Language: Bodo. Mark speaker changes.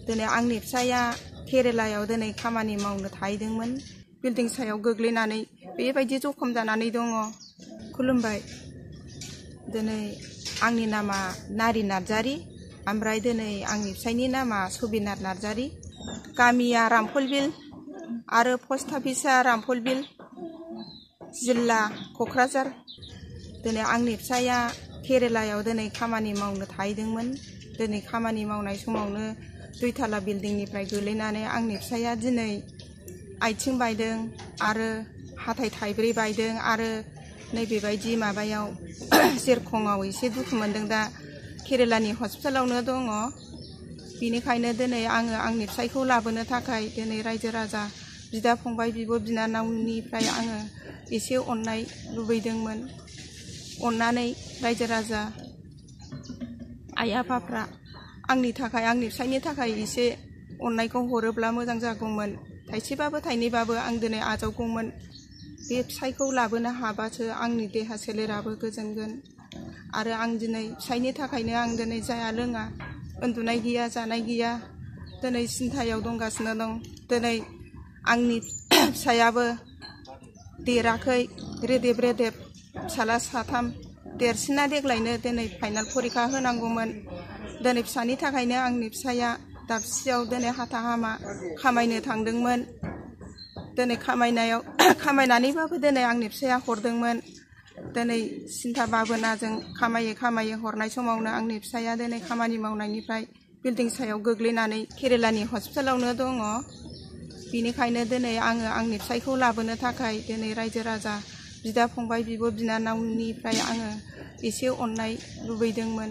Speaker 1: दिनै आंनि फिसाया केरेलायाव दिनै खामानि मावनो थाहैदोंमोन बिल्डिं सायाव गोग्लैनानै बेबायदि जखम जानानै दङ। खुलुमबाय। दिनै आंनि नामा नारि नार्जारि ओमफ्राय दिनै आंनि फिसायनि नामा सबिनाथ नार्जारि। गामिया रामफलबिल आरो पस्ट अफिसा रामफलबिल, जिल्ला क'क्राझार। दिनै आंनि फिसाया केरेलायाव दिनै खामानि मावनो थाहैदोंमोन। दिनै खामानि मावनाय समावनो 2 थाला बिल्डिंनिफ्राय गोलैनानै आंनि फिसाया दिनै आथिं बायदों आरो हाथाइ थाइब्रै बायदों आरो नैबेबायदि माबायाव जेरखङाव एसे दुखु मोनदों। दा केरेलानि हस्पिटालावनो दङ। बेनिखायनो दिनै आङो आंनि फिसायखौ लाबोनो थाखाय दिनै रायजो राजा बिदा फंबाय बिब' बिनानावनिफ्राय आङो एसे अननाय लुबैदोंमोन। अननानै रायजो राजा आइ आफाफ्रा आंनि थाखाय आंनि फिसायनि थाखाय एसे अननायखौ हरोब्ला मोजां जागौमोन। थाइसेबाबो थाइनैबाबो आं दिनै आजावगौमोन। बे फिसायखौ लाबोनो हाबासो आंनि देहा सोलेराबो गोजोनगोन। आरो आं दिनै फिसायनि थाखायनो आं दिनै जाया लोङा, उन्दुनाय गैया, जानाय गैया, दिनै सिन्थायाव दंगासिनो दं। दिनै आंनि फिसायाबो देराखै, रेदेब रेदेब फिसाला 3, देरसिना देग्लायनो दिनै फाइनाल फरिखा होनांगौमोन। दिनै फिसानि थाखायनो आंनि फिसाया दाबसेयाव दिनै हाथा हामा खामायनो थांदोंमोन। दिनै खामायनानैबाबो दिनै आंनि फिसाया हरदोंमोन। दिनै सिन्था भाबनाजों खामायै हरनाय समावनो आंनि फिसाया दिनै खामानि मावनायनिफ्राय बिल्डिं सायाव गोग्लैनानै केरेलानि हस्पिटालावनो दङ। बेनिखायनो दिनै आङो आंनि फिसायखौ लाबोनो थाखाय दिनै रायजो राजा बिदा फंबाय बिब' बिनानावनिफ्राय आङो एसे अननाय लुबैदोंमोन।